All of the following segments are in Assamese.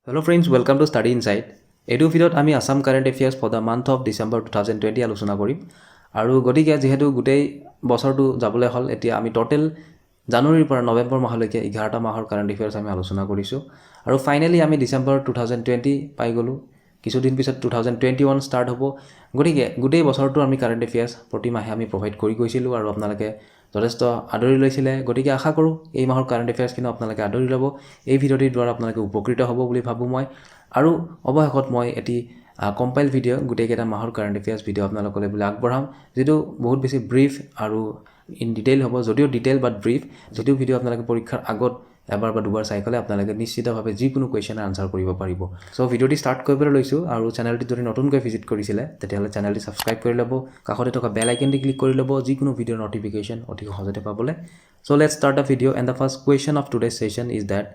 Hello friends, welcome to Study Insight. এইটো ভিডিঅ'ত আমি Assam current affairs for the month of December 2020 আলোচনা কৰিম আৰু গতিকে যিহেতু গোটেই বছৰটো যাবলৈ হ'ল এতিয়া আমি টোটেল জানুৱাৰীৰ পৰা নৱেম্বৰ মাহলৈকে 11টা মাহৰ কাৰেণ্ট এফেয়াৰ্ছ আমি আলোচনা কৰিছোঁ আৰু ফাইনেলি আমি ডিচেম্বৰ 2020 পাই গ'লোঁ কিছুদিন পিছত 2021 ষ্টাৰ্ট হ'ব গতিকে গোটেই বছৰটো আমি কাৰেণ্ট এফেয়াৰ্ছ প্ৰতি মাহে আমি প্ৰভাইড কৰি গৈছিলোঁ আৰু আপোনালোকে যথেষ্ট আদৰি লৈছিলে গতিকে আশা কৰোঁ এই মাহৰ কাৰেণ্ট এফেয়াৰ্ছখিনি আপোনালোকে আদৰি ল'ব এই ভিডিঅ'টিৰ দ্বাৰা আপোনালোকে উপকৃত হ'ব বুলি ভাবোঁ মই আৰু অৱশেষত মই এটি কম্পাইল ভিডিঅ' গোটেইকেইটা মাহৰ কাৰেণ্ট এফেয়াৰ্ছ ভিডিঅ' আপোনালোকলৈ বুলি আগবঢ়াম যিটো বহুত বেছি ব্ৰিফ আৰু ইন ডিটেইল হ'ব যদিও ডিটেইল বাট ব্ৰিফ যিটো ভিডিঅ' আপোনালোকে পৰীক্ষাৰ আগত এবাৰ বা দুবাৰ চাই গ'লে আপোনালোকে নিশ্চিতভাৱে যিকোনো কুৱেশ্যনৰ আনচাৰ কৰিব পাৰিব চ' ভিডিঅ'টি ষ্টাৰ্ট কৰিবলৈ লৈছোঁ আৰু চেনেলটি যদি নতুনকৈ ভিজিট কৰিছিলে তেতিয়াহ'লে চেনেলটি ছাবস্ক্ৰাইব কৰি ল'ব কাষতে থকা বেল আইকনটি ক্লিক কৰি ল'ব যিকোনো ভিডিঅ'ৰ নটিফিকেশ্যন অতি সহজতে পাবলৈ so' let's start the video' and the first question of today's session is that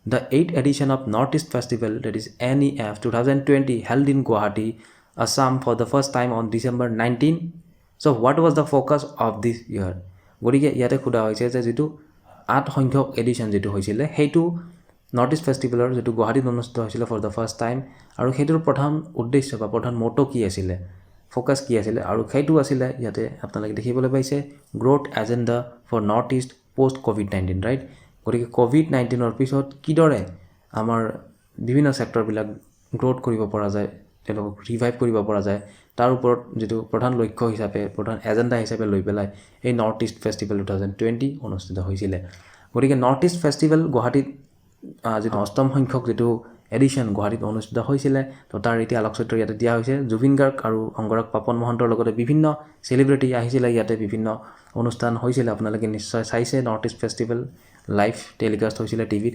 The 8th edition of Northeast Festival, that is NEF 2020, held in Guwahati, Assam for the first time on December 19. So, what was the focus of this year? গতিকে ইয়াতে সোধা হৈছে যে যিটো 8 সংখ্যক এডিশ্যন যিটো হৈছিলে সেইটো নৰ্থ ইষ্ট ফেষ্টিভেলৰ যিটো গুৱাহাটীত অনুষ্ঠিত হৈছিলে ফৰ দ্য ফাৰ্ষ্ট টাইম আৰু সেইটোৰ প্ৰধান উদ্দেশ্য বা প্ৰধান মটো কি আছিলে ফ'কাছ কি আছিলে আৰু সেইটো আছিলে ইয়াতে আপোনালোকে দেখিবলৈ পাইছে growth agenda for north east post ক'ভিড-19 ৰাইট গতিকে ক'ভিড-19ৰ পিছত কিদৰে আমাৰ বিভিন্ন ছেক্টৰবিলাক গ্ৰ'থ কৰিব পৰা যায় তেওঁলোকক ৰিভাইভ কৰিব পৰা যায় তাৰ ওপৰত যিটো প্ৰধান লক্ষ্য হিচাপে প্ৰধান এজেণ্ডা হিচাপে লৈ পেলাই এই নৰ্থ ইষ্ট ফেষ্টিভেল 2020 অনুষ্ঠিত হৈছিলে গতিকে নৰ্থ ইষ্ট ফেষ্টিভেল গুৱাহাটীত যিটো অষ্টম সংখ্যক যিটো এডিশ্যন গুৱাহাটীত অনুষ্ঠিত হৈছিলে তো তাৰ এতিয়া আলোকচিত্ৰ ইয়াতে দিয়া হৈছে জুবিন গাৰ্গ আৰু অংগৰাগ পাপন মহন্তৰ লগতে বিভিন্ন চেলিব্ৰিটি আহিছিলে ইয়াতে বিভিন্ন অনুষ্ঠান হৈছিলে আপোনালোকে নিশ্চয় চাইছে north east festival live telecast হৈছিলে টিভিত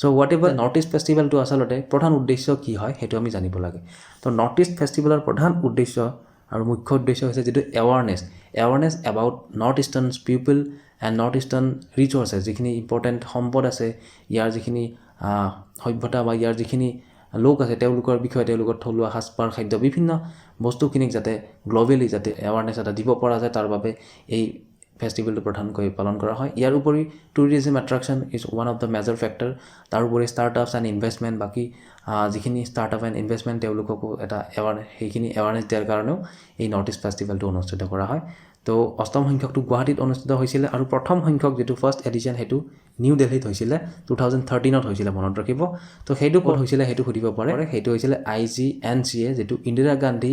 চ' হোৱাট এভাৰ নৰ্থ ইষ্ট ফেষ্টিভেলটো আচলতে প্ৰধান উদ্দেশ্য কি হয় সেইটো আমি জানিব লাগে তো নৰ্থ ইষ্ট ফেষ্টিভেলৰ প্ৰধান উদ্দেশ্য আৰু মুখ্য উদ্দেশ্য হৈছে যিটো awareness about north eastern people and north eastern resources যিখিনি ইম্পৰ্টেণ্ট সম্পদ আছে ইয়াৰ যিখিনি সভ্যতা বা ইয়াৰ যিখিনি লোক আছে তেওঁলোকৰ বিষয়ে তেওঁলোকৰ থলুৱা সাজপাৰ খাদ্য বিভিন্ন বস্তুখিনিক যাতে গ্ল'বেলি যাতে এৱাৰনেছ এটা দিব পৰা যায় তাৰ বাবে এই ফেষ্টিভেলটো প্ৰধানকৈ পালন কৰা হয় ইয়াৰ উপৰি tourism attraction is one of the major factor তাৰোপৰি ষ্টাৰ্টআপছ এণ্ড ইনভেষ্টমেণ্ট বাকী যিখিনি ষ্টাৰ্টআপ এণ্ড ইনভেষ্টমেণ্ট তেওঁলোককো এটা সেইখিনি এৱাৰনেছ দিয়াৰ কাৰণেও এই নৰ্থ ইষ্ট ফেষ্টিভেলটো অনুষ্ঠিত কৰা হয় তো অষ্টম সংখ্যকটো গুৱাহাটীত অনুষ্ঠিত হৈছিলে আৰু প্ৰথম সংখ্যক যিটো ফাৰ্ষ্ট এডিশ্যন সেইটো নিউ দিল্লীত হৈছিলে 2013ত হৈছিলে মনত ৰাখিব তো সেইটো ক'ত হৈছিলে সেইটো সুধিব পাৰে সেইটো হৈছিলে IGNCA যিটো Indira Gandhi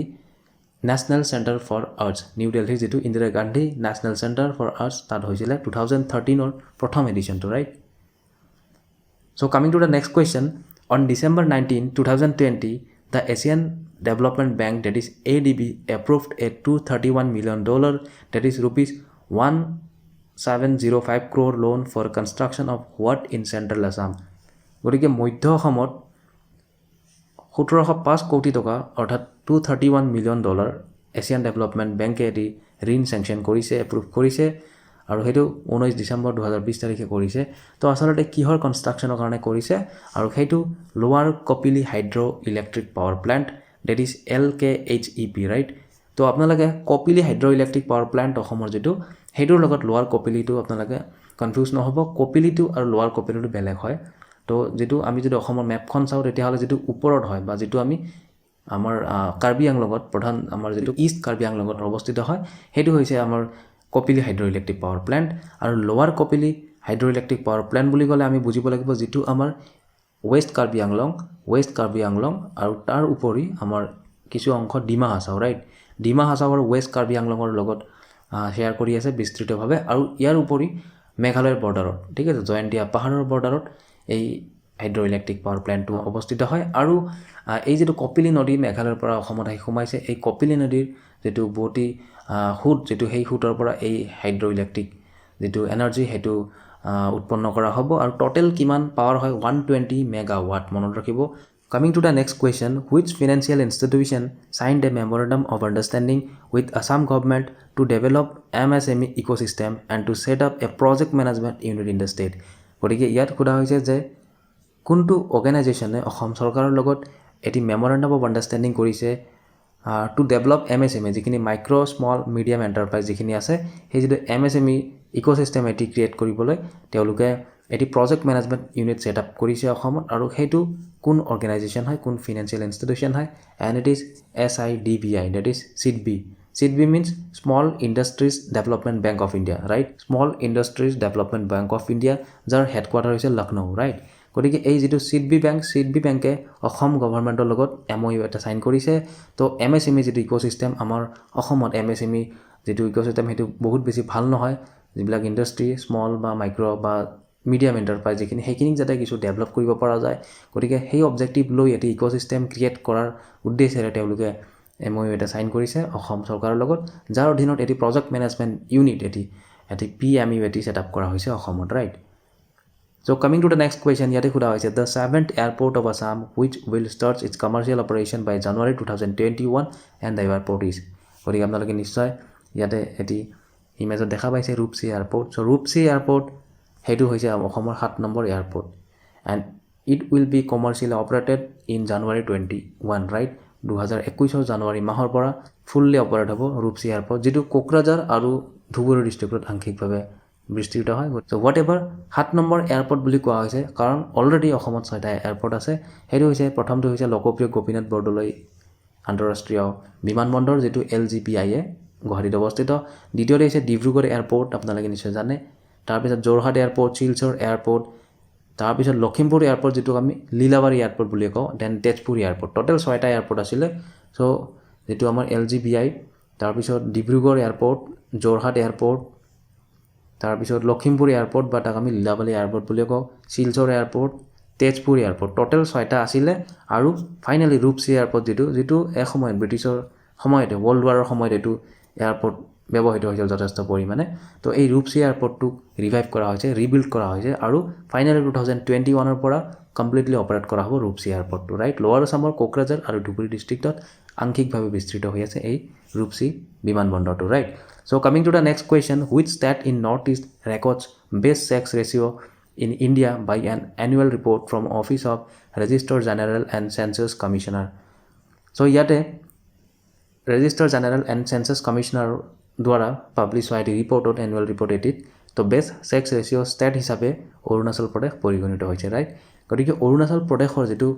national centre for arts new দিল্লীৰ যিটো Indira Gandhi national centre for arts তাত হৈছিলে 2013ৰ প্ৰথম এডিশ্যনটো right so' coming to the next question on December 19, 2020 the Asian Development Bank, that is ADB, approved a $231 million, that is rupees 1705 crore loan for construction of what in Central Assam? গতিকে মধ্য অসমত 1705 কোটি টকা অৰ্থাৎ $231 million এছিয়ান ডেভেলপমেণ্ট বেংকে এটি ঋণ চেংচন কৰিছে এপ্ৰুভ কৰিছে আৰু সেইটো 19 ডিচেম্বৰ 2020 তাৰিখে কৰিছে তো আচলতে কিহৰ কনষ্ট্ৰাকশ্যনৰ কাৰণে কৰিছে আৰু সেইটো lower Kopili hydro' electric power plant that is LKHEP right তো আপোনালোকে Kopili hydro' electric power plant অসমৰ যিটো সেইটোৰ লগত লোৱাৰ কপিলিটো আপোনালোকে কনফিউজ নহ'ব কপিলিটো আৰু লোৱাৰ কপিলিটো বেলেগ হয় তো যিটো আমি যদি অসমৰ মেপখন চাওঁ তেতিয়াহ'লে যিটো ওপৰত হয় বা যিটো আমি আমাৰ কাৰ্বি আংলঙত প্ৰধান আমাৰ যিটো ইষ্ট কাৰ্বি আংলঙত অৱস্থিত হয় সেইটো হৈছে আমাৰ Kopili hydro' electric power plant আৰু লোৱাৰ Kopili hydro' electric power plant বুলি ক'লে আমি বুজিব লাগিব যিটো আমাৰ ৱেষ্ট কাৰ্বি আংলং আৰু তাৰ উপৰি আমাৰ কিছু অংশ ডিমা হাছাও ৰাইট ডিমা হাছাওৰ ৱেষ্ট কাৰ্বি আংলঙৰ লগত শ্বেয়াৰ কৰি আছে বিস্তৃতভাৱে আৰু ইয়াৰ উপৰি মেঘালয়ৰ বৰ্ডাৰত ঠিক আছে জয়ন্তীয়া পাহাৰৰ বৰ্ডাৰত এই হাইড্ৰ' ইলেক্ট্ৰিক পাৱাৰ প্লেণ্টটো অৱস্থিত হয় আৰু এই যিটো কপিলি নদী মেঘালয়ৰ পৰা অসমত আহি সোমাইছে এই কপিলি নদীৰ যিটো বোৱতী সোঁত যিটো সেই সোঁতৰ পৰা এই হাইড্ৰ' ইলেক্ট্ৰিক যিটো এনাৰ্জি সেইটো উৎপন্ন কৰা হ'ব আৰু টোটেল কিমান পাৱাৰ হয় 120 মেগাৱাট মনত ৰাখিব coming to the next question which financial institution signed a memorandum of understanding with Assam government to develop MSME ecosystem and to set up a project management unit in the state গতিকে ইয়াত সোধা হৈছে যে কোনটো অৰ্গেনাইজেশ্যনে অসম চৰকাৰৰ লগত এটি মেমৰেণ্ডাম অফ আণ্ডাৰষ্টেণ্ডিং কৰিছে টু ডেভেলপ MSME যিখিনি মাইক্ৰ' স্মল মিডিয়াম এণ্টাৰপ্ৰাইজ যিখিনি আছে সেই যিটো MSME ইক'চিষ্টেম এটি ক্ৰিয়েট কৰিবলৈ তেওঁলোকে এটি project management unit set up কৰিছে অসমত আৰু সেইটো কোন অৰ্গেনাইজেশ্যন হয় কোন ফিনান্সিয়েল ইনষ্টিটিউশ্যন হয় and it is SIDBI that is SIDBI SIDBI means Small Industries Development Bank of India, right? Small Industries Development Bank of India, যাৰ হেডকোৱাৰ্টাৰ হৈছে লক্ষ্ণৌ, ৰাইট? গতিকে এই যিটো SIDBI বেংকে অসম গভৰ্ণমেণ্টৰ লগত MOU এটা চাইন কৰিছে তো MSME যিটো ইক'চিষ্টেম আমাৰ অসমত MSME যিটো ইক'চিষ্টেম সেইটো বহুত বেছি ভাল নহয় যিবিলাক ইণ্ডাষ্ট্ৰি স্মল বা মাইক্ৰ' বা মিডিয়াম এণ্টাৰপ্ৰাইজ যিখিনি সেইখিনিক যাতে কিছু ডেভেলপ কৰিব পৰা যায় গতিকে সেই অবজেক্টিভ লৈ এটি ইক'চিষ্টেম ক্ৰিয়েট কৰাৰ উদ্দেশ্যেৰে তেওঁলোকে MOU এটা চাইন কৰিছে অসম চৰকাৰৰ লগত যাৰ অধীনত এটি প্ৰজেক্ট মেনেজমেণ্ট ইউনিট এটি PMU এটি ছেট আপ কৰা হৈছে অসমত right So coming to the next question ইয়াতে সোধা হৈছে the 7th airport of Assam which will start its commercial operation by January 2021 and the airport is গতিকে আপোনালোকে নিশ্চয় ইয়াতে এটি ইমেজত দেখা পাইছে ৰূপসী এয়াৰপৰ্ট চ' ৰূপসী এয়াৰপৰ্ট সেইটো হৈছে অসমৰ 7 number airport and it will be commercially operated in January 21 right 2021 জানুৱাৰী মাহৰ পৰা ফুললি অপাৰেট হ'ব ৰূপসী এয়াৰপৰ্ট যিটো কোকৰাঝাৰ আৰু ধুবুৰী ডিষ্ট্ৰিক্টত আংশিকভাৱে বিস্তৃত হয় চ' হোৱাট এভাৰ 7 নম্বৰ এয়াৰপৰ্ট বুলি কোৱা হৈছে কাৰণ অলৰেডি অসমত 6টা এয়াৰপৰ্ট আছে সেইটো হৈছে প্ৰথমটো হৈছে লোকপ্ৰিয় গোপীনাথ বৰদলৈ আন্তঃৰাষ্ট্ৰীয় বিমানবন্দৰ যিটো LGPIA গুৱাহাটীত অৱস্থিত দ্বিতীয়তে হৈছে ডিব্ৰুগড় এয়াৰপৰ্ট আপোনালোকে নিশ্চয় জানে তাৰপিছত যোৰহাট এয়াৰপৰ্ট শিলচৰ এয়াৰপৰ্ট তাৰপিছত লখিমপুৰ এয়াৰপৰ্ট যিটো আমি লীলাবাৰী এয়াৰপৰ্ট বুলি কওঁ দেন তেজপুৰ এয়াৰপৰ্ট টোটেল 6টা এয়াৰপৰ্ট আছিলে চ' যিটো আমাৰ LGPI তাৰপিছত ডিব্ৰুগড় এয়াৰপৰ্ট যোৰহাট এয়াৰপৰ্ট তাৰপিছত লখিমপুৰ এয়াৰপৰ্ট বা তাক আমি লীলাবাৰী এয়াৰপৰ্ট বুলি কওঁ Silchar airport Tezpur airport total 6টা আছিলে আৰু ফাইনেলি ৰূপসী এয়াৰপৰ্ট যিটো এসময়ত ব্ৰিটিছৰ সময়তে ৱৰ্ল্ড ৱাৰৰ সময়ত এইটো এয়াৰপৰ্ট ব্যৱহৃত হৈছিল যথেষ্ট পৰিমাণে তো এই ৰূপসী এয়াৰপৰ্টটোক ৰিভাইভ কৰা হৈছে ৰিবিল্ড কৰা হৈছে আৰু ফাইনেলি 2021ৰ পৰা কমপ্লিটলি অপাৰেট কৰা হ'ব ৰূপসী এয়াৰপৰ্টটো ৰাইট লোৱাৰ আছামৰ কোকৰাঝাৰ আৰু ধুবুৰী ডিষ্ট্ৰিক্টত আংশিকভাৱে বিস্তৃত হৈ আছে এই ৰূপসী বিমানবন্দৰটো right so' coming to the next question which state in north east records best sex ratio' in India by an annual report from Office of Registrar General and Census Commissioner. So ইয়াতে Registrar General and Census Commissioner দ্বাৰা পাব্লিছ হোৱা এটি ৰিপৰ্টত এনুৱেল ৰিপৰ্ট এটিত তো বেষ্ট ছেক্স ৰেচিঅ' ষ্টেট হিচাপে অৰুণাচল প্ৰদেশ পৰিগণিত হৈছে ৰাইট গতিকে অৰুণাচল প্ৰদেশৰ যিটো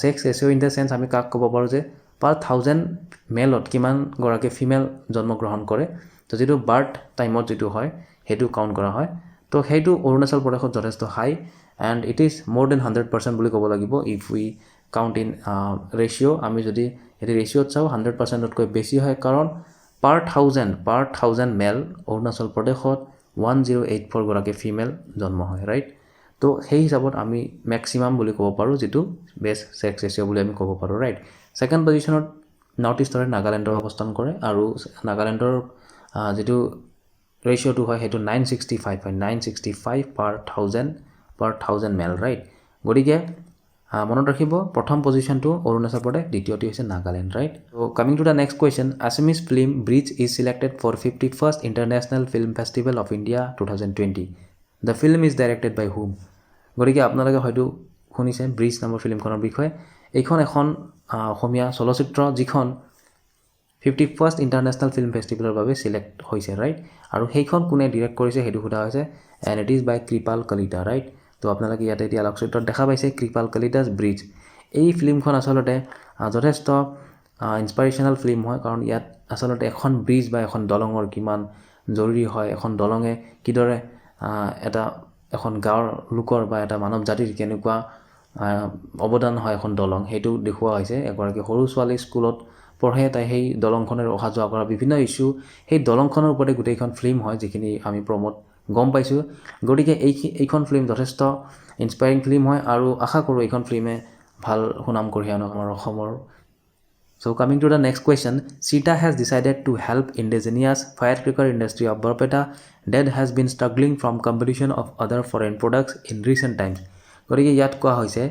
sex ratio' in the census আমি কাক ক'ব পাৰোঁ যে পাৰ 1000 মেলত কিমানগৰাকী ফিমেল জন্মগ্ৰহণ কৰে তো যিটো বাৰ্থ টাইমত যিটো হয় সেইটো কাউণ্ট কৰা হয় তো সেইটো অৰুণাচল প্ৰদেশত যথেষ্ট high and it is more than 100% বুলি ক'ব লাগিব if we count in ratio' আমি যদি এটি ৰেচিঅ'ত চাওঁ 100%তকৈ বেছি হয় কাৰণ পাৰ 1000 মেল অৰুণাচল প্ৰদেশত 1084 গৰাকী ফিমেল জন্ম হয় ৰাইট তো সেই হিচাপত আমি মেক্সিমাম বুলি ক'ব পাৰোঁ যিটো বেষ্ট ছেক্স ৰেচিঅ' বুলি আমি ক'ব পাৰোঁ ৰাইট ছেকেণ্ড পজিশ্যনত নৰ্থ ইষ্টৰে নাগালেণ্ডৰ অৱস্থান কৰে আৰু নাগালেণ্ডৰ যিটো ৰেচিঅ'টো হয় সেইটো 965 হয় 965 পাৰ 1000 মেল ৰাইট গতিকে মনত ৰাখিব প্ৰথম পজিশ্যনটো অৰুণাচল প্ৰদেশ দ্বিতীয়টি হৈছে Nagaland right so' coming to the next question Assamese film bridge is selected for 51st international film festival of India 2020 the film is directed by whom গতিকে আপোনালোকে হয়তো শুনিছে ব্ৰিজ নামৰ ফিল্মখনৰ বিষয়ে এইখন এখন অসমীয়া চলচ্চিত্ৰ যিখন 51st ইণ্টাৰনেশ্যনেল ফিল্ম ফেষ্টিভেলৰ বাবে চিলেক্ট হৈছে ৰাইট আৰু সেইখন কোনে ডিৰেক্ট কৰিছে সেইটো সোধা হৈছে and it is by Kripal Kalita right তো আপোনালোকে ইয়াতে এতিয়া আলোকচিত্ৰত দেখা পাইছে কৃপাল কলিতাছ ব্ৰিজ এই ফিল্মখন আচলতে যথেষ্ট ইনস্পাইৰেশ্যনেল ফিল্ম হয় কাৰণ ইয়াত আচলতে এখন ব্ৰিজ বা এখন দলঙৰ কিমান জৰুৰী হয় এখন দলঙে কিদৰে এখন গাঁৱৰ লোকৰ বা এটা মানৱ জাতিৰ কেনেকুৱা অৱদান হয় এখন দলং সেইটো দেখুওৱা হৈছে এগৰাকী সৰু ছোৱালী স্কুলত পঢ়ে তাই সেই দলংখনৰ অহা যোৱা কৰা বিভিন্ন ইছ্যু সেই দলংখনৰ ওপৰতে গোটেইখন ফিল্ম হয় যিখিনি আমি প্ৰমোট গম পাইছোঁ গতিকে এইখন ফিল্ম যথেষ্ট ইনস্পায়াৰিং ফিল্ম হয় আৰু আশা কৰোঁ এইখন ফিল্মে ভাল সুনাম কঢ়িয়াই আনক আমাৰ অসমৰ So coming to the next question, CETA has decided to help indigenous firecracker industry of Barpeta that has been struggling from competition of other foreign products in recent times. গতিকে ইয়াত কোৱা হৈছে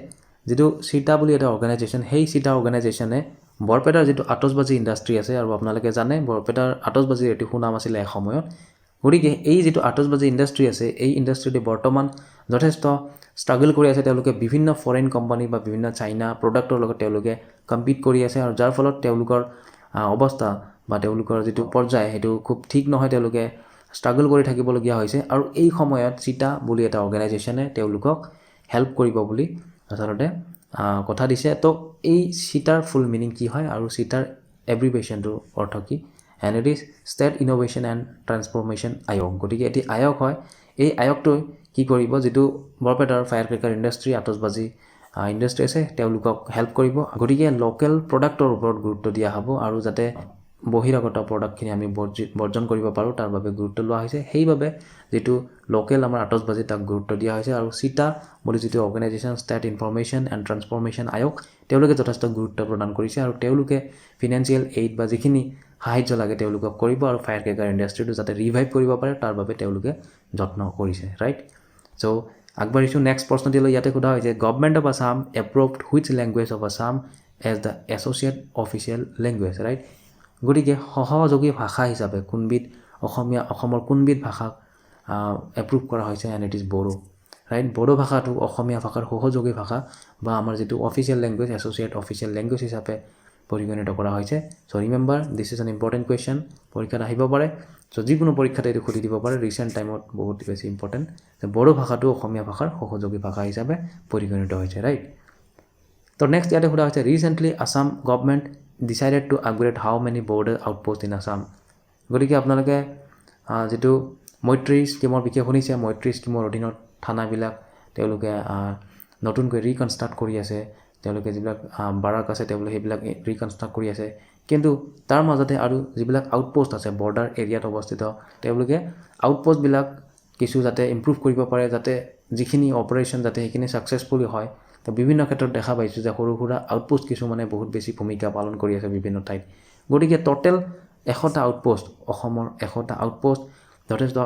যিটো CETA বুলি এটা অৰ্গেনাইজেশ্যন সেই CETA অৰ্গেনাইজেশ্যনে বৰপেটাৰ যিটো আতচবাজি ইণ্ডাষ্ট্ৰি আছে আৰু আপোনালোকে জানে বৰপেটাৰ আতচবাজিৰ এটি সুনাম আছিলে এসময়ত গতিকে এই যিটো আতচবাজি ইণ্ডাষ্ট্ৰি আছে এই ইণ্ডাষ্ট্ৰিটো বৰ্তমান যথেষ্ট ষ্ট্ৰাগল কৰি আছে তেওঁলোকে বিভিন্ন ফৰেইন কোম্পানী বা বিভিন্ন চাইনা প্ৰডাক্টৰ লগত তেওঁলোকে কম্পিট কৰি আছে আৰু যাৰ ফলত তেওঁলোকৰ অৱস্থা বা তেওঁলোকৰ যিটো পৰ্যায় সেইটো খুব ঠিক নহয় তেওঁলোকে ষ্ট্ৰাগল কৰি থাকিবলগীয়া হৈছে আৰু এই সময়ত চিটা বুলি এটা অৰ্গেনাইজেশ্যনে তেওঁলোকক হেল্প কৰিব বুলি আচলতে কথা দিছে তো এই চিটাৰ ফুল মিনিং কি হয় আৰু চিটাৰ এব্ৰিভিয়েশ্যনটোৰ অৰ্থ কি and it is state innovation and transformation আয়োগ গতিকে এটি আয়োগ হয় এই আয়োগটোৱে কি কৰিব যিটো বৰপেটাৰ ফায়াৰ ক্ৰেকাৰ ইণ্ডাষ্ট্ৰী আতচবাজি ইণ্ডাষ্ট্ৰী আছে তেওঁলোকক হেল্প কৰিব গতিকে লোকেল প্ৰডাক্টৰ ওপৰত গুৰুত্ব দিয়া হ'ব আৰু যাতে বহিৰাগত প্ৰডাক্টখিনি আমি বৰ্জন কৰিব পাৰোঁ তাৰ বাবে গুৰুত্ব লোৱা হৈছে সেইবাবে যিটো লোকেল আমাৰ আতচবাজি তাক গুৰুত্ব দিয়া হৈছে আৰু চিটা বুলি যিটো organisation state information and transformation আয়োগ তেওঁলোকে যথেষ্ট গুৰুত্ব প্ৰদান কৰিছে আৰু তেওঁলোকে ফিনেন্সিয়েল এইড বা যিখিনি সাহায্য লাগে তেওঁলোকক কৰিব আৰু ফায়াৰ ক্ৰেকাৰ ইণ্ডাষ্ট্ৰীটো যাতে ৰিভাইভ কৰিব পাৰে তাৰ বাবে তেওঁলোকে যত্ন কৰিছে ৰাইট চ' আগবাঢ়িছোঁ নেক্সট প্ৰশ্নটিলৈ ইয়াতে সোধা হৈছে government of Assam approved which language of Assam as the associate official language right গতিকে সহযোগী ভাষা হিচাপে অসমৰ কোনবিধ ভাষাক এপ্ৰুভ কৰা হৈছে and it is Bodo right Bodo ভাষাটো অসমীয়া ভাষাৰ সহযোগী ভাষা বা আমাৰ যিটো official language associate official language হিচাপে পৰিগণিত কৰা হৈছে so' remember this is an important question পৰীক্ষাত আহিব পাৰে চ' যিকোনো পৰীক্ষাতে এইটো সুধি দিব পাৰে ৰিচেণ্ট টাইমত বহুত বেছি ইম্পৰ্টেণ্ট যে বড়ো ভাষাটো অসমীয়া ভাষাৰ সহযোগী ভাষা হিচাপে পৰিগণিত হৈছে ৰাইট তো নেক্সট ইয়াতে সোধা হৈছে recently Assam government decided to upgrade how many border outpost in Assam গতিকে আপোনালোকে যিটো মৈত্ৰী স্কিমৰ বিষয়ে শুনিছে মৈত্ৰী স্কিমৰ অধীনত থানাবিলাক তেওঁলোকে নতুনকৈ ৰিকনষ্ট্ৰাক্ট কৰি আছে তেওঁলোকে যিবিলাক বাৰাক আছে তেওঁলোকে সেইবিলাক ৰিকনষ্ট্ৰাক্ট কৰি আছে কিন্তু তাৰ মাজতে আৰু যিবিলাক আউটপোষ্ট আছে বৰ্ডাৰ এৰিয়াত অৱস্থিত তেওঁলোকে আউটপোষ্টবিলাক কিছু যাতে ইম্প্ৰুভ কৰিব পাৰে যাতে যিখিনি অপাৰেশ্যন যাতে সেইখিনি ছাকচেছফুলি হয় তো বিভিন্ন ক্ষেত্ৰত দেখা পাইছোঁ যে সৰু সুৰা আউটপোষ্ট কিছুমানে বহুত বেছি ভূমিকা পালন কৰি আছে বিভিন্ন ঠাইত গতিকে টোটেল 100টা আউটপোষ্ট অসমৰ 100টা আউটপোষ্ট যথেষ্ট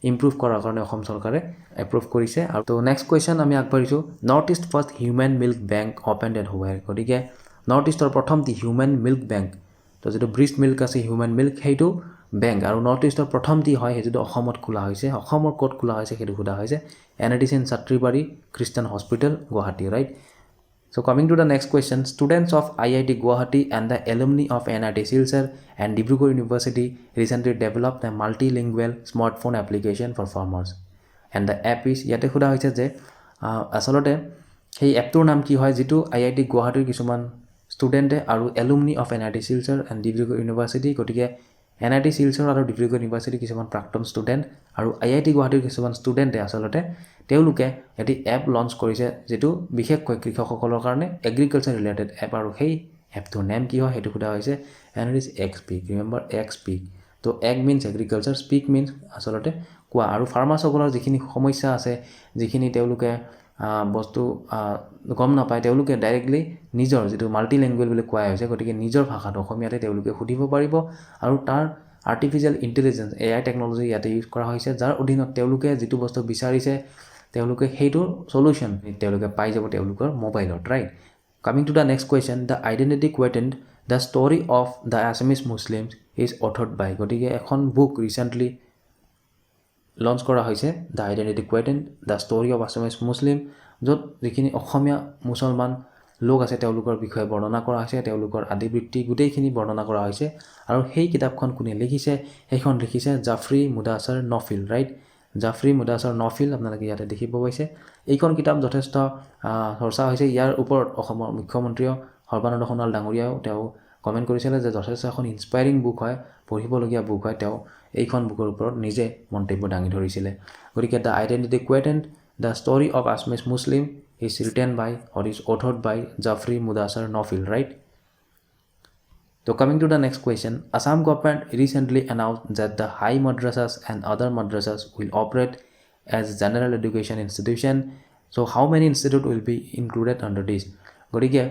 ইম্প্ৰুভ কৰাৰ কাৰণে অসম চৰকাৰে এপ্ৰুভ কৰিছে আৰু তো নেক্সট কুৱেশ্যন আমি আগবাঢ়িছোঁ north east first human milk bank opened at where গতিকে নৰ্থ ইষ্টৰ প্ৰথমটি হিউমেন মিল্ক বেংক তো যিটো ব্ৰিষ্ট মিল্ক আছে হিউমেন মিল্ক সেইটো বেংক আৰু নৰ্থ ইষ্টৰ প্ৰথমটি হয় সেইটোতো অসমত খোলা হৈছে অসমৰ ক'ত খোলা হৈছে সেইটো সোধা হৈছে এনএডিচিন ছাত্ৰীবাৰী খ্ৰীষ্টান hospital Guwahati right So coming to the next question, students of IIT Guwahati and the alumni of NIT Silchar and Dibrugarh University recently developed a multilingual smartphone application for farmers. And the app is ইয়াতে সোধা হৈছে যে আচলতে সেই এপটোৰ নাম কি হয় যিটো IIT গুৱাহাটীৰ কিছুমান ষ্টুডেণ্টে আৰু alumni of NIT Silchar and Dibrugarh University গতিকে NIT Silchar আৰু Dibrugarh University কিছুমান প্ৰাক্তন ষ্টুডেণ্ট আৰু IIT গুৱাহাটীৰ কিছুমান ষ্টুডেণ্টে আচলতে তেওঁলোকে এটি এপ লঞ্চ কৰিছে যিটো বিশেষকৈ কৃষকসকলৰ কাৰণে এগ্ৰিকালচাৰ ৰিলেটেড এপ আৰু সেই এপটোৰ নাম কি হয় সেইটো সোধা হৈছে এণ্ড ইট ইজ এক্সপিক ৰিমেম্বাৰ এক্সপিক তো egg means agriculture speak means আচলতে কোৱা আৰু ফাৰ্মাৰসকলৰ যিখিনি সমস্যা আছে যিখিনি তেওঁলোকে বস্তু গম নাপায় তেওঁলোকে ডাইৰেক্টলি নিজৰ যিটো মাল্টি লেংগুৱেজ বুলি কোৱা হৈছে গতিকে নিজৰ ভাষাটো অসমীয়াতে তেওঁলোকে সুধিব পাৰিব আৰু তাৰ আৰ্টিফিচিয়েল ইণ্টেলিজেঞ্চ AI টেকন'লজি ইয়াতে ইউজ কৰা হৈছে যাৰ অধীনত তেওঁলোকে যিটো বস্তু বিচাৰিছে তেওঁলোকে সেইটোৰ সলিউশ্যন তেওঁলোকে পাই যাব তেওঁলোকৰ মোবাইলত right coming to the next question the identity quotient the story of the Assamese Muslims is authored by গতিকে এখন বুক ৰিচেণ্টলি লঞ্চ কৰা হৈছে the identity quotient the story of Assamese Muslim য'ত যিখিনি অসমীয়া মুছলমান লোক আছে তেওঁলোকৰ বিষয়ে বৰ্ণনা কৰা হৈছে তেওঁলোকৰ আদিবৃত্তি গোটেইখিনি বৰ্ণনা কৰা হৈছে আৰু সেই কিতাপখন কোনে লিখিছে সেইখন লিখিছে জাফ্ৰী মুদাছাৰ নফিল ৰাইট জাফ্ৰী মুদাছাৰ নফিল আপোনালোকে ইয়াতে দেখিব পাইছে এইখন কিতাপ যথেষ্ট চৰ্চা হৈছে ইয়াৰ ওপৰত অসমৰ মুখ্যমন্ত্ৰী সৰ্বানন্দ সোণোৱাল ডাঙৰীয়াও তেওঁ কমেণ্ট কৰিছিলে যে যথেষ্ট এখন ইনস্পায়াৰিং বুক হয় পঢ়িবলগীয়া বুক হয় তেওঁ এইখন বুকৰ ওপৰত নিজে মন্তব্য দাঙি ধৰিছিলে গতিকে the identity quotient the story of Assamese Muslim is written by or is authored by Jafri Mudassar Nofil, right? So coming to the next question, Assam government recently announced that the high madrasas and other madrasas will operate as general education institution. So how many institute will be included under this? গতিকে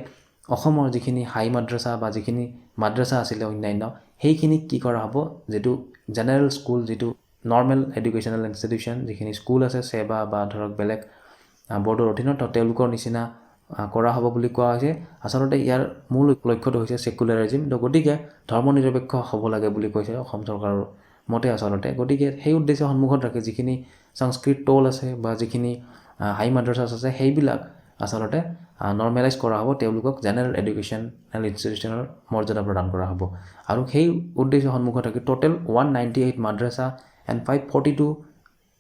অসমৰ যিখিনি হাই মাদ্ৰাছা বা যিখিনি মাদ্ৰাছা আছিলে অন্যান্য সেইখিনি কি কৰা হ'ব যেটো জেনেৰেল স্কুল যেটো নৰ্মেল এডুকেশ্যনেল ইনষ্টিটিউশ্যন যিখিনি স্কুল আছে সেৱা বা ধৰক বেলেগ বৰ্ডৰ অধীনত তেওঁলোকৰ নিচিনা কৰা হ'ব বুলি কোৱা হৈছে আচলতে ইয়াৰ মূল লক্ষ্যটো হৈছে সেকুলাৰিজম তো গতিকে ধৰ্ম নিৰপেক্ষ হ'ব লাগে বুলি কৈছে অসম চৰকাৰৰ মতে আচলতে গতিকে সেই উদ্দেশ্য সন্মুখত ৰাখি যিখিনি সংস্কৃত টোল আছে বা যিখিনি হাই মাদ্ৰাছা আছে সেইবিলাক আচলতে নৰ্মেলাইজ কৰা হ'ব তেওঁলোকক জেনেৰেল এডুকেশ্যনেল ইনষ্টিটিউশ্যনৰ মৰ্যাদা প্ৰদান কৰা হ'ব আৰু সেই উদ্দেশ্য সন্মুখত ৰাখি টোটেল 198 মাদ্ৰাছা এণ্ড 542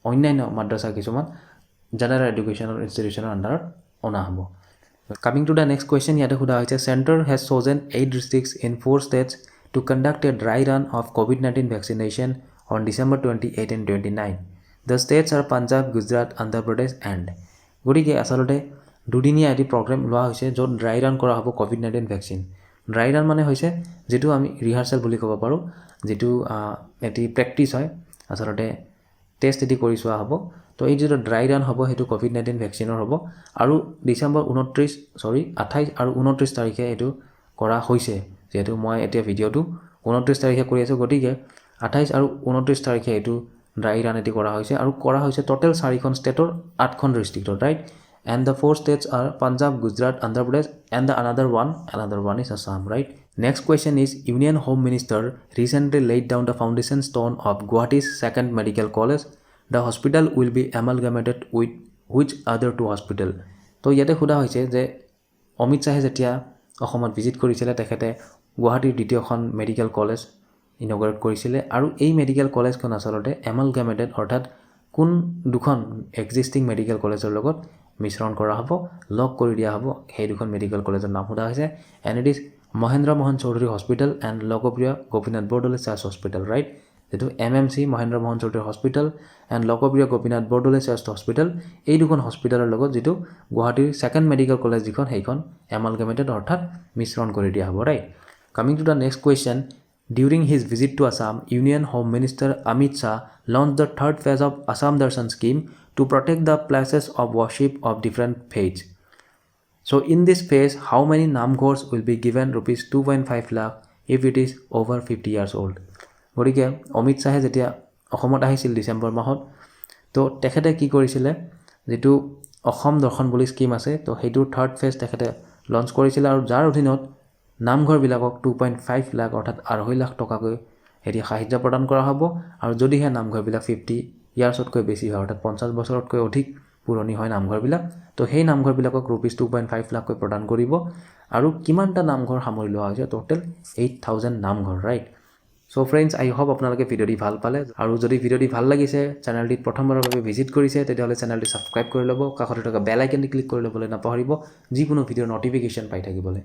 অন্যান্য মাদ্ৰাছা কিছুমান জেনেৰেল এডুকেশ্যনৰ ইনষ্টিটিউশ্যনৰ আণ্ডাৰত অনা হ'ব। Coming to the next question, ইয়াতে সোধা হৈছে centre has chosen 8 districts in 4 states to conduct a dry run of COVID-19 vaccination on December 28 and 29. The states are Punjab, Gujarat, Andhra Pradesh and. গতিকে আচলতে দুদিনীয়া এটি প্ৰগ্ৰেম লোৱা হৈছে য'ত ড্ৰাই ৰান কৰা হ'ব COVID-19 ভেকচিন। ড্ৰাই ৰান মানে হৈছে যিটো আমি ৰিহাৰ্চেল বুলি ক'ব পাৰোঁ, যিটো এটি প্ৰেক্টিছ হয়, আচলতে টেষ্ট এটি কৰি চোৱা হ'ব। তো এই যিটো ড্ৰাই ৰান হ'ব সেইটো COVID-19 ভেকচিনৰ হ'ব আৰু ডিচেম্বৰ 28 আৰু 29 তাৰিখে এইটো কৰা হৈছে। যিহেতু মই এতিয়া ভিডিঅ'টো 29 তাৰিখে কৰি আছোঁ, গতিকে 28 আৰু 29 তাৰিখে এইটো ড্ৰাই ৰান এটি কৰা হৈছে আৰু কৰা হৈছে টোটেল 4খন ষ্টেটৰ 8খন ডিষ্ট্ৰিক্টত, right? And the 4 states are Punjab, Gujarat, Andhra Pradesh, and the another one is Assam, right? Next question is, Union Home Minister recently laid down the foundation stone of Guwahati's second medical college. The hospital will be amalgamated with which other 2 hospital? তো ইয়াতে সোধা হৈছে যে অমিত শ্বাহে যেতিয়া অসমত ভিজিট কৰিছিলে তেখেতে গুৱাহাটীৰ দ্বিতীয়খন মেডিকেল কলেজ ইনগ্ৰেট কৰিছিলে আৰু এই মেডিকেল কলেজখন আচলতে এমালগামেটেড অৰ্থাৎ কোন দুখন এক্সিষ্টিং মেডিকেল কলেজৰ লগত মিশ্ৰণ কৰা হ'ব, লগ কৰি দিয়া হ'ব। সেই দুখন মেডিকেল কলেজৰ নাম সোধা হৈছে and it is Mahendra Mohan Choudhury hospital and Lokopriya Gopinath Bordoloi church hospital, right? যিটো MMC Mahendra Mohan Choudhury hospital and Lokopriya Gopinath Bordoloi church hospital, এই দুখন হস্পিটেলৰ লগত যিটো গুৱাহাটীৰ ছেকেণ্ড মেডিকেল কলেজ যিখন সেইখন এমালগামেটেড অৰ্থাৎ মিশ্ৰণ কৰি দিয়া হ'ব, right? Coming to the next question, during his visit to Assam, Union Home Minister Amit Shah launched the third phase of Assam Darshan scheme to protect the places of worship of different faiths. So in this phase, how many namghors will be given rupees 2.5 lakh if it is over 50 years old? গতিকে অমিত শ্বাহে যেতিয়া অসমত আহিছিল ডিচেম্বৰ মাহত, তো তেখেতে কি কৰিছিলে, যিটো অসম দৰ্শন বুলি স্কিম আছে, তো সেইটোৰ থাৰ্ড ফেজ তেখেতে লঞ্চ কৰিছিলে আৰু যাৰ অধীনত নামঘৰবিলাকক 2.5 লাখ অৰ্থাৎ 2.5 লাখ টকাকৈ এটি সাহায্য প্ৰদান কৰা হ'ব আৰু যদিহে নামঘৰবিলাক 50 ইয়াৰ্ছতকৈ বেছি হয় অৰ্থাৎ 50 বছৰতকৈ অধিক পুৰণি হয় নামঘৰবিলাক, তো সেই নামঘৰবিলাকক rupees 2.5 লাখকৈ প্ৰদান কৰিব। আৰু কিমানটা নামঘৰ সামৰি লোৱা হৈছে, টোটেল 8000 নামঘৰ, ৰাইট? চ' ফ্ৰেণ্ডছ, আই হোপ আপোনালোকে ভিডিঅ'টি ভাল পালে আৰু যদি ভিডিঅ'টি ভাল লাগিছে, চেনেলটিত প্ৰথমবাৰৰ বাবে ভিজিট কৰিছে, তেতিয়াহ'লে চেনেলটি ছাবস্ক্ৰাইব কৰি ল'ব, কাষতে থকা বেল আইকনটি ক্লিক কৰি ল'বলৈ নাপাহৰিব যিকোনো ভিডিঅ'ৰ নটিফিকেশ্যন পাই থাকিবলৈ।